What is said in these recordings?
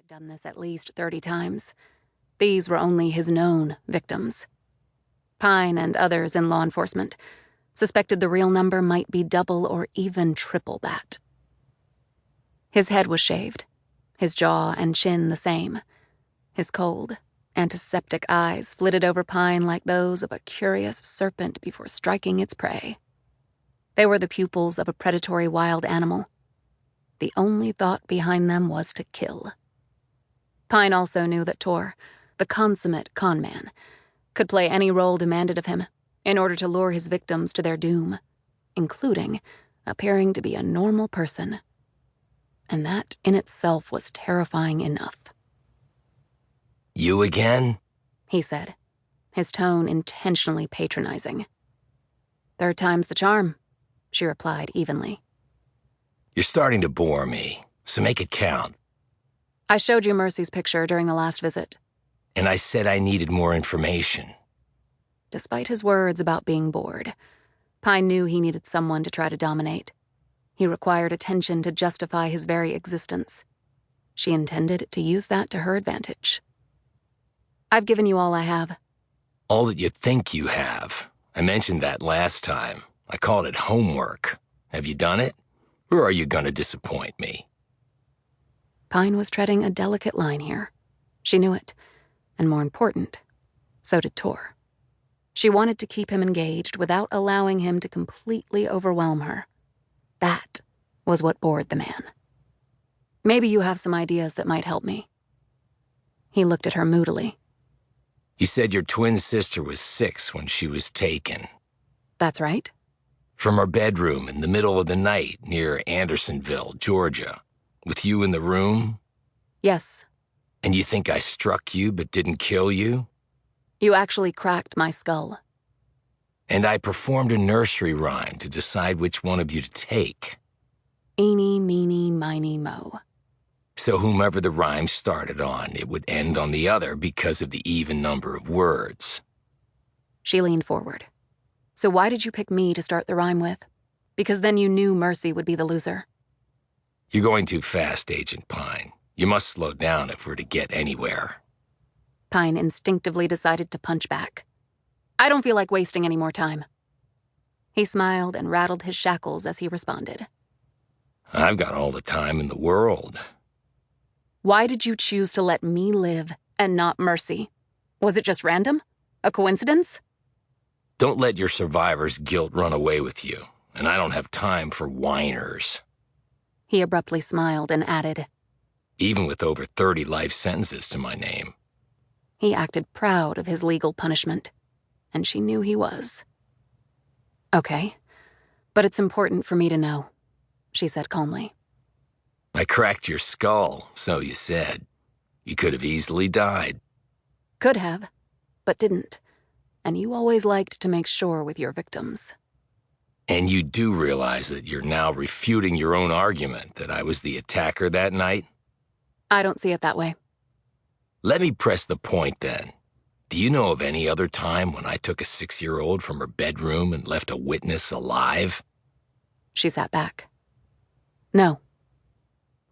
done this at least 30 times. These were only his known victims. Pine and others in law enforcement suspected the real number might be double or even triple that. His head was shaved, his jaw and chin the same. His cold, antiseptic eyes flitted over Pine like those of a curious serpent before striking its prey. They were the pupils of a predatory wild animal. The only thought behind them was to kill. Pine also knew that Tor, the consummate con man, could play any role demanded of him in order to lure his victims to their doom, including appearing to be a normal person. And that in itself was terrifying enough. "You again?" he said, his tone intentionally patronizing. "Third time's the charm," she replied evenly. "You're starting to bore me, so make it count." "I showed you Mercy's picture during the last visit." "And I said I needed more information." Despite his words about being bored, Pine knew he needed someone to try to dominate. He required attention to justify his very existence. She intended to use that to her advantage. "I've given you all I have." "All that you think you have. I mentioned that last time. I called it homework. Have you done it? Or are you going to disappoint me?" Pine was treading a delicate line here. She knew it. And more important, so did Tor. She wanted to keep him engaged without allowing him to completely overwhelm her. That was what bored the man. "Maybe you have some ideas that might help me." He looked at her moodily. "You said your twin sister was 6 when she was taken." "That's right." "From her bedroom in the middle of the night near Andersonville, Georgia. With you in the room?" "Yes." "And you think I struck you but didn't kill you?" "You actually cracked my skull." "And I performed a nursery rhyme to decide which one of you to take." Eeny, meeny, miny, mo. "So whomever the rhyme started on, it would end on the other because of the even number of words." She leaned forward. "So why did you pick me to start the rhyme with? Because then you knew Mercy would be the loser." "You're going too fast, Agent Pine. You must slow down if we're to get anywhere." Pine instinctively decided to punch back. "I don't feel like wasting any more time." He smiled and rattled his shackles as he responded. "I've got all the time in the world." "Why did you choose to let me live and not Mercy? Was it just random? A coincidence?" "Don't let your survivor's guilt run away with you, and I don't have time for whiners." He abruptly smiled and added, "Even with over 30 life sentences to my name." He acted proud of his legal punishment, and she knew he was. "Okay, but it's important for me to know," she said calmly. "I cracked your skull, so you said. You could have easily died." "Could have, but didn't. And you always liked to make sure with your victims." "And you do realize that you're now refuting your own argument that I was the attacker that night?" "I don't see it that way." "Let me press the point then. Do you know of any other time when I took a 6-year-old from her bedroom and left a witness alive?" She sat back. "No."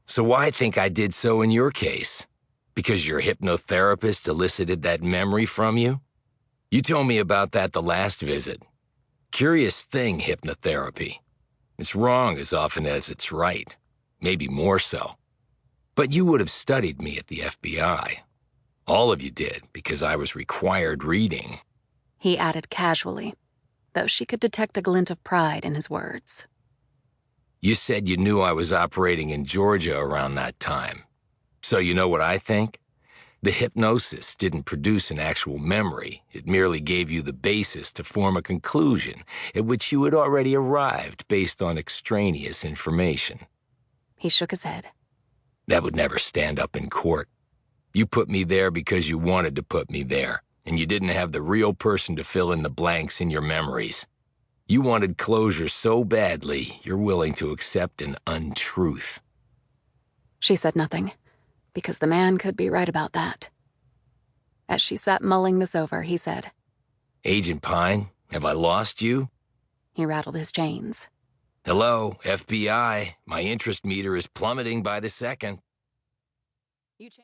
"So why think I did so in your case? Because your hypnotherapist elicited that memory from you? You told me about that the last visit. Curious thing, hypnotherapy. It's wrong as often as it's right. Maybe more so. But you would have studied me at the FBI. All of you did, because I was required reading." He added casually, though she could detect a glint of pride in his words. "You said you knew I was operating in Georgia around that time. So you know what I think? The hypnosis didn't produce an actual memory. It merely gave you the basis to form a conclusion at which you had already arrived based on extraneous information." He shook his head. "That would never stand up in court. You put me there because you wanted to put me there, and you didn't have the real person to fill in the blanks in your memories. You wanted closure so badly, you're willing to accept an untruth." She said nothing, because the man could be right about that. As she sat mulling this over, he said, "Agent Pine, have I lost you?" He rattled his chains. "Hello, FBI. My interest meter is plummeting by the second." You